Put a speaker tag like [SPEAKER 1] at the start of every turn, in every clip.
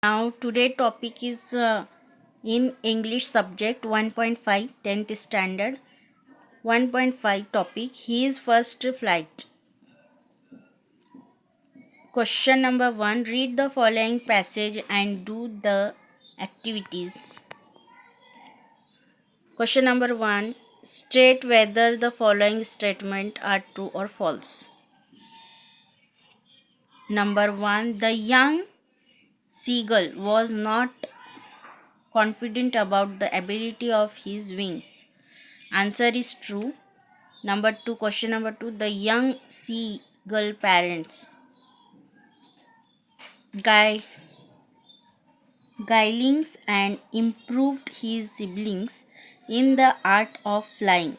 [SPEAKER 1] Now today topic is in English subject 1.5 10th standard 1.5 topic his first flight. Question number 1, read the following passage and do the activities. Question number 1, state whether the following statement are true or false. Number 1, the young seagull was not confident about the ability of his wings. Answer is true. Number 2, question number 2, the young seagull parents guilings and improved his siblings in the art of flying.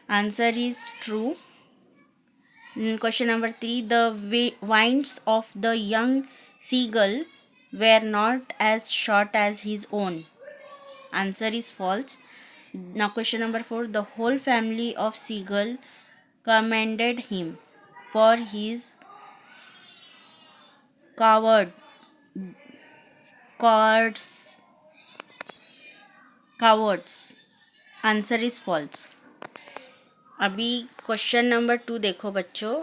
[SPEAKER 1] Answer is true. Question number 3, the wings of the young seagull were not as short as his own. Answer is false. Now question number 4, the whole family of seagull commended him for his coward cowards cowards. Answer is false. अभी question number 2 देखो बच्चों.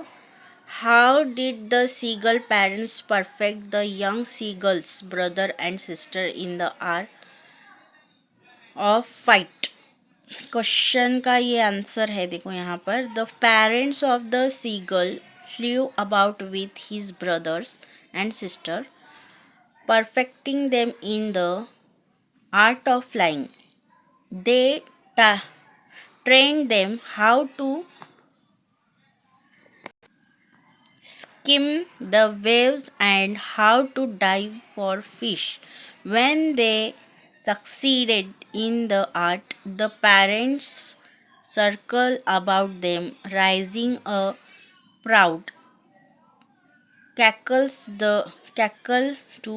[SPEAKER 1] How did the seagull parents perfect the young seagulls brother and sister in the art of fight. Question का ये answer है, देखो यहाँ पर. The parents of the seagull flew about with his brothers and sister perfecting them in the art of flying. They trained them how to skim the waves and how to dive for fish. When they succeeded in the art, the parents circle about them, raising a proud cackle to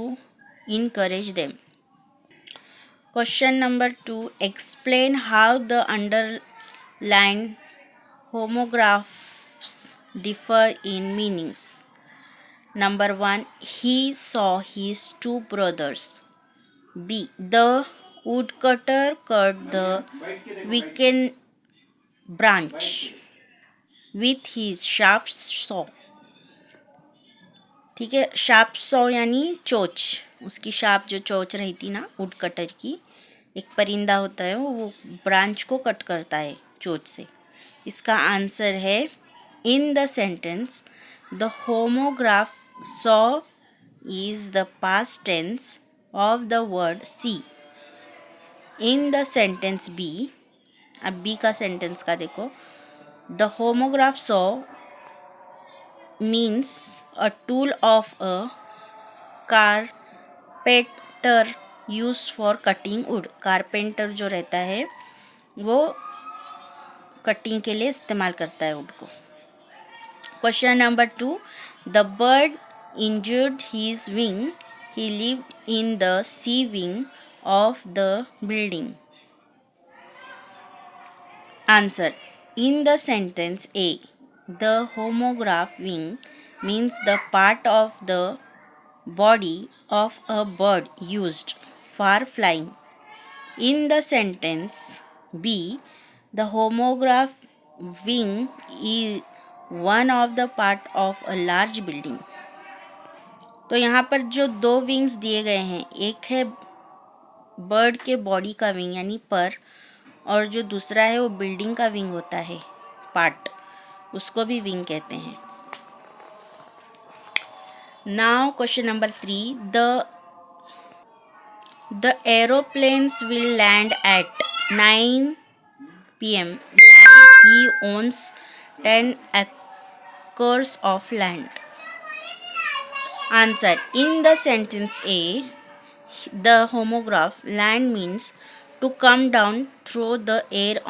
[SPEAKER 1] encourage them. Question number 2, explain how the underlined homographs differ in meanings. Number 1, he saw his two brothers. B, the woodcutter cut the weakened branch with his sharp saw. ठीक है, sharp saw यानी चोच. उसकी sharp जो चोच रहती ना would cutter की, एक परिंदा होता है वो ब्रांच को कट करता है चोच से. इसका आंसर है in the sentence the homograph saw is the past tense of the word see. In the sentence B, अब बी का सेंटेंस का देखो. The homograph saw means a tool of a carpenter used for cutting wood. Carpenter जो रहता है वो cutting के लिए इस्तेमाल करता है वुड को. Question number 2, the bird injured his wing. He lived in the sea wing of the building. Answer, in the sentence A, the homograph wing means the part of the body of a bird used for flying. In the sentence B, the homograph wing is one of the part of a large building. तो यहाँ पर जो दो wings दिए गए हैं, एक है बर्ड के बॉडी का विंग यानी पर, और जो दूसरा है वो बिल्डिंग का विंग होता है पार्ट, उसको भी विंग कहते हैं. Now question number 3, the aeroplanes will land at 9 PM. He owns 10 acres of land. Answer, in the sentence A, the homograph land means to come down through the air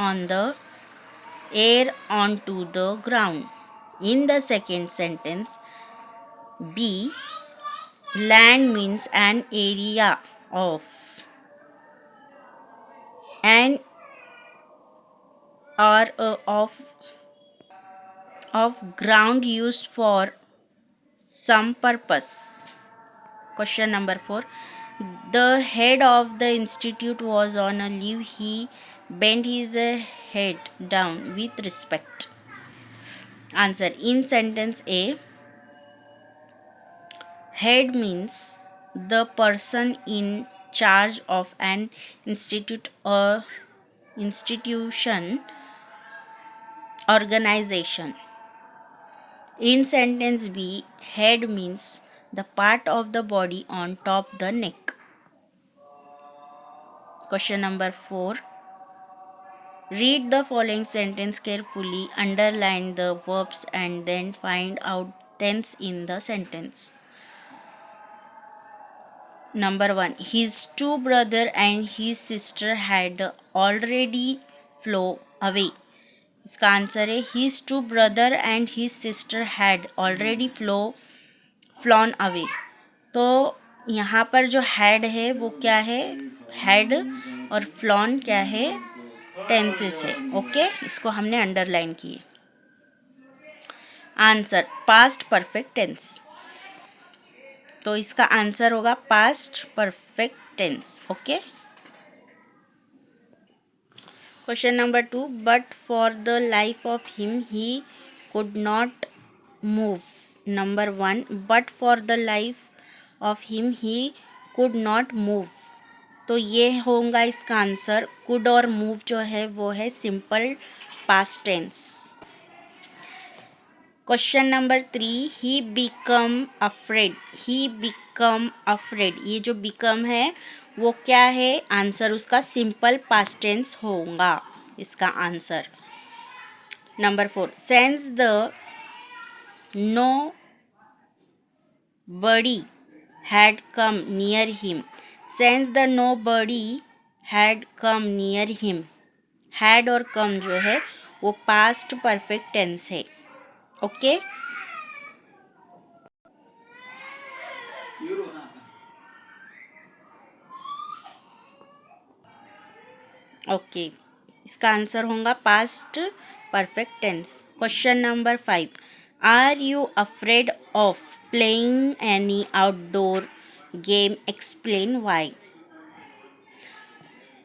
[SPEAKER 1] onto the ground. In the second sentence B, land means an area of an or of ground used for some purpose. Question number 4. The head of the institute was on a leave. He bent his head down with respect. Answer. In sentence A, head means the person in charge of an institute or institution, organization. In sentence B, head means the part of the body on top the neck. Question number 4. Read the following sentence carefully, underline the verbs and then find out tense in the sentence. Number 1. His two brother and his sister had already flown away. इसका answer है his two brother and his sister had already flown away. तो यहाँ पर जो had है वो क्या है, had, और flown क्या है, टेंसेस है. ओके, इसको हमने अंडरलाइन किए. Answer past perfect tense. तो इसका आंसर होगा past perfect tense. Okay. Question number 2. But for the life of him he could not move. Number 1. But for the life of him he could not move. तो ये होगा इसका answer. could और move जो है वो है simple past tense. Question number 3. He become afraid. He become afraid, ये जो बिकम है वो क्या है, आंसर उसका सिंपल पास्ट टेंस होगा इसका answer. Number 4. Since the nobody had come near him. Since the nobody had come near him. Had और कम जो है वो पास्ट परफेक्ट टेंस है. ओके. ओके, इसका आंसर होगा past perfect tense. Question number 5. Are you afraid of playing any outdoor game, explain why.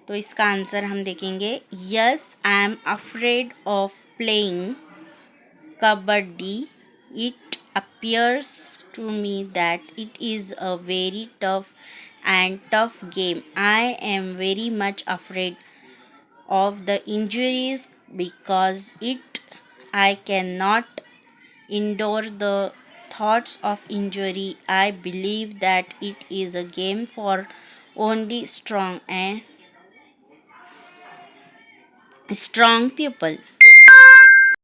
[SPEAKER 1] तो इसका answer हम देखेंगे. Yes, I am afraid of playing kabaddi. It appears to me that it is a very tough game. I am very much afraid of the injuries because I cannot endure the thoughts of injury. I believe that it is a game for only strong people.